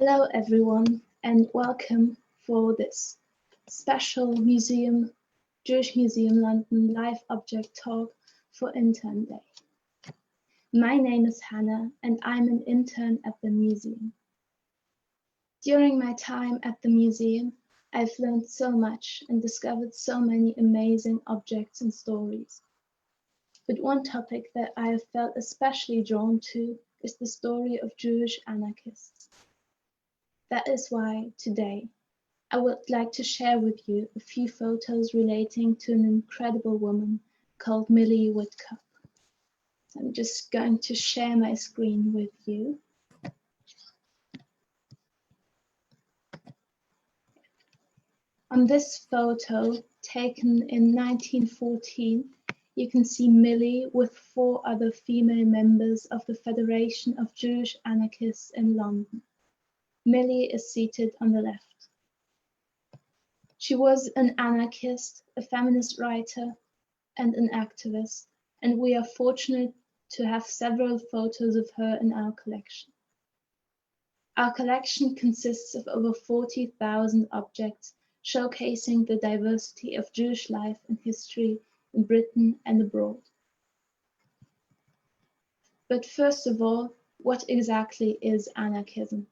Hello everyone and welcome for this special Jewish Museum London live object talk for Intern Day. My name is Hannah and I'm an intern at the museum. During my time at the museum, I've learned so much and discovered so many amazing objects and stories. But one topic that I have felt especially drawn to is the story of Jewish anarchists. That is why today I would like to share with you a few photos relating to an incredible woman called Milly Witkop. I'm just going to share my screen with you. On this photo, taken in 1914, you can see Milly with 4 other female members of the Federation of Jewish Anarchists in London. Milly is seated on the left. She was an anarchist, a feminist writer, and an activist, and we are fortunate to have several photos of her in our collection. Our collection consists of over 40,000 objects showcasing the diversity of Jewish life and history in Britain and abroad. But first of all, what exactly is anarchism?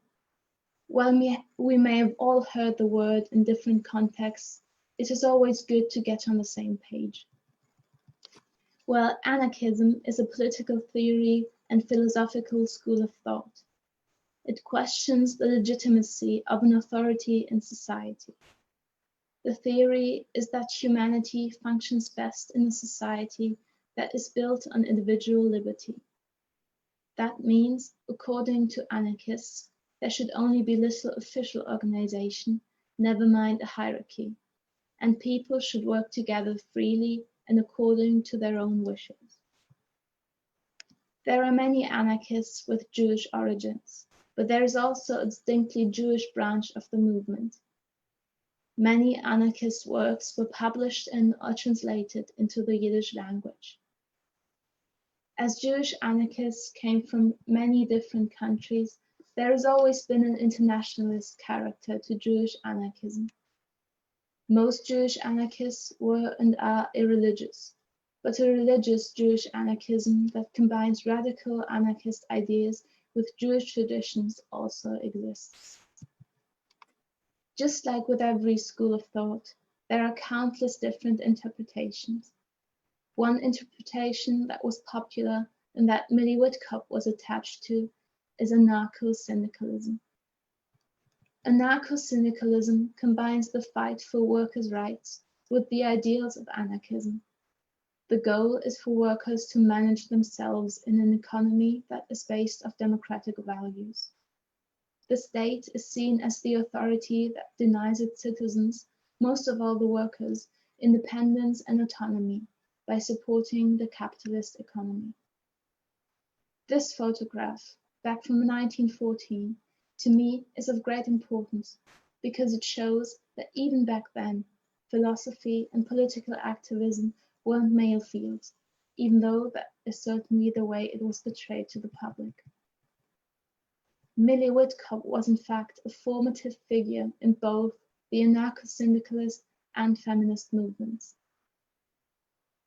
While we may have all heard the word in different contexts, it is always good to get on the same page. Well, anarchism is a political theory and philosophical school of thought. It questions the legitimacy of an authority in society. The theory is that humanity functions best in a society that is built on individual liberty. That means, according to anarchists, there should only be little official organization, never mind a hierarchy, and people should work together freely and according to their own wishes. There are many anarchists with Jewish origins, but there is also a distinctly Jewish branch of the movement. Many anarchist works were published in or translated into the Yiddish language. As Jewish anarchists came from many different countries, there has always been an internationalist character to Jewish anarchism. Most Jewish anarchists were and are irreligious, but a religious Jewish anarchism that combines radical anarchist ideas with Jewish traditions also exists. Just like with every school of thought, there are countless different interpretations. One interpretation that was popular and that Milly Witkop was attached to is anarcho-syndicalism. Anarcho-syndicalism combines the fight for workers' rights with the ideals of anarchism. The goal is for workers to manage themselves in an economy that is based on democratic values. The state is seen as the authority that denies its citizens, most of all the workers, independence and autonomy by supporting the capitalist economy. This photograph, back from 1914, to me is of great importance because it shows that even back then, philosophy and political activism weren't male fields, even though that is certainly the way it was portrayed to the public. Milly Witkop was in fact a formative figure in both the anarcho-syndicalist and feminist movements.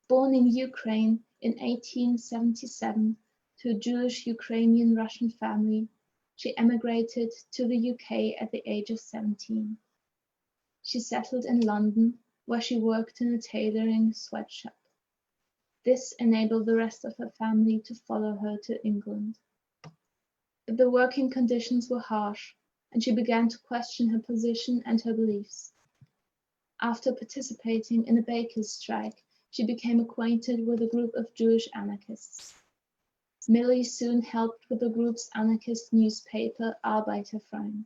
Born in Ukraine in 1877 to a Jewish Ukrainian Russian family, she emigrated to the UK at the age of 17. She settled in London, where she worked in a tailoring sweatshop. This enabled the rest of her family to follow her to England. But the working conditions were harsh, and she began to question her position and her beliefs. After participating in a baker's strike, she became acquainted with a group of Jewish anarchists. Milly soon helped with the group's anarchist newspaper Arbeiterfreund.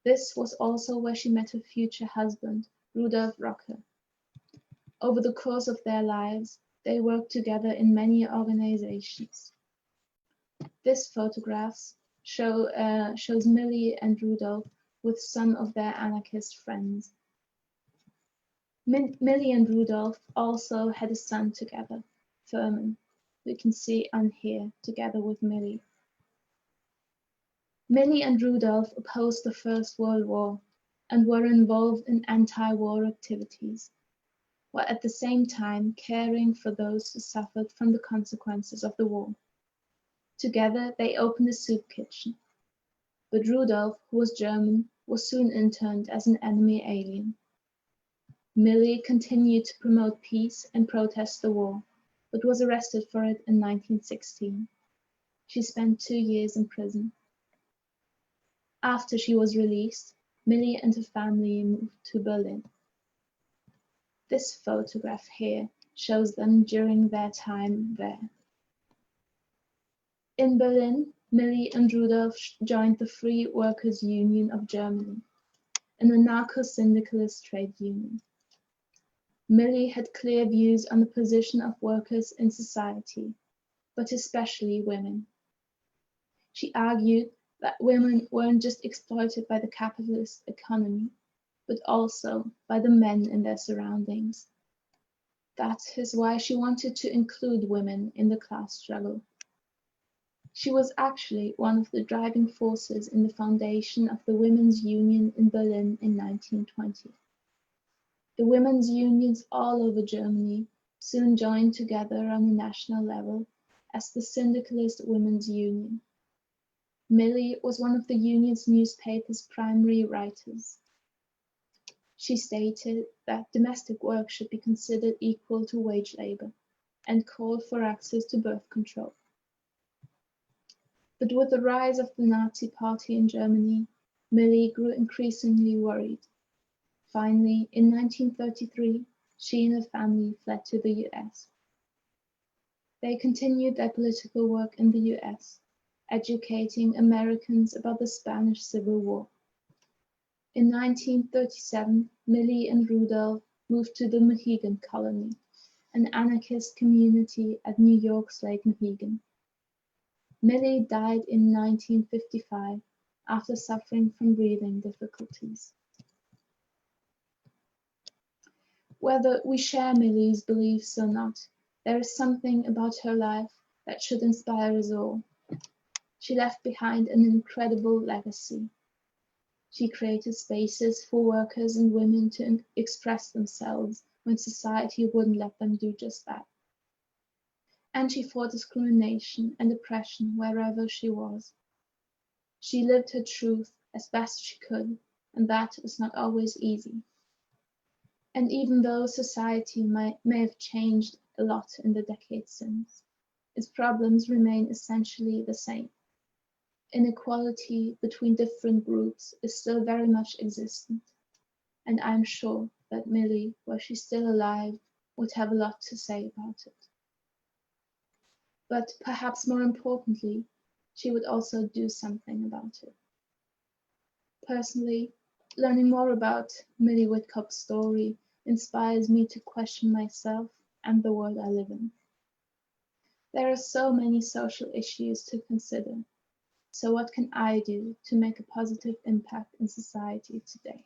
This was also where she met her future husband, Rudolf Rocker. Over the course of their lives, they worked together in many organizations. This photograph shows Milly and Rudolf with some of their anarchist friends. Milly and Rudolf also had a son together, Furman, we can see on here together with Milly. Milly and Rudolph opposed the First World War and were involved in anti-war activities, while at the same time caring for those who suffered from the consequences of the war. Together, they opened a soup kitchen. But Rudolph, who was German, was soon interned as an enemy alien. Milly continued to promote peace and protest the war, but was arrested for it in 1916. She spent 2 years in prison. After she was released, Milly and her family moved to Berlin. This photograph here shows them during their time there. In Berlin, Milly and Rudolph joined the Free Workers' Union of Germany, an anarcho-syndicalist trade union. Milly had clear views on the position of workers in society, but especially women. She argued that women weren't just exploited by the capitalist economy, but also by the men in their surroundings. That is why she wanted to include women in the class struggle. She was actually one of the driving forces in the foundation of the Women's Union in Berlin in 1920. The women's unions all over Germany soon joined together on a national level as the Syndicalist Women's Union. Milly was one of the union's newspaper's primary writers. She stated that domestic work should be considered equal to wage labor and called for access to birth control. But with the rise of the Nazi Party in Germany, Milly grew increasingly worried. Finally, in 1933, she and her family fled to the US. They continued their political work in the US, educating Americans about the Spanish Civil War. In 1937, Milly and Rudolph moved to the Mohegan Colony, an anarchist community at New York's Lake Mohegan. Milly died in 1955 after suffering from breathing difficulties. Whether we share Milly's beliefs or not, there is something about her life that should inspire us all. She left behind an incredible legacy. She created spaces for workers and women to express themselves when society wouldn't let them do just that. And she fought discrimination and oppression wherever she was. She lived her truth as best she could, and that is not always easy. And even though society may have changed a lot in the decades since, its problems remain essentially the same. Inequality between different groups is still very much existent, and I'm sure that Milly, were she still alive, would have a lot to say about it. But perhaps more importantly, she would also do something about it. Personally, learning more about Milly Witkop's story inspires me to question myself and the world I live in. There are so many social issues to consider, so what can I do to make a positive impact in society today?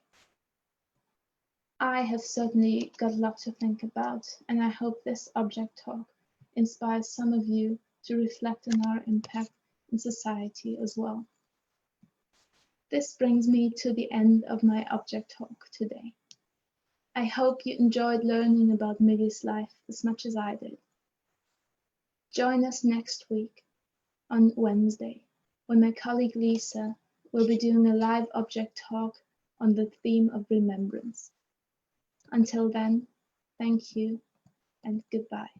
I have certainly got a lot to think about, and I hope this object talk inspires some of you to reflect on our impact in society as well. This brings me to the end of my object talk today. I hope you enjoyed learning about Milly's life as much as I did. Join us next week on Wednesday, when my colleague Lisa will be doing a live object talk on the theme of remembrance. Until then, thank you and goodbye.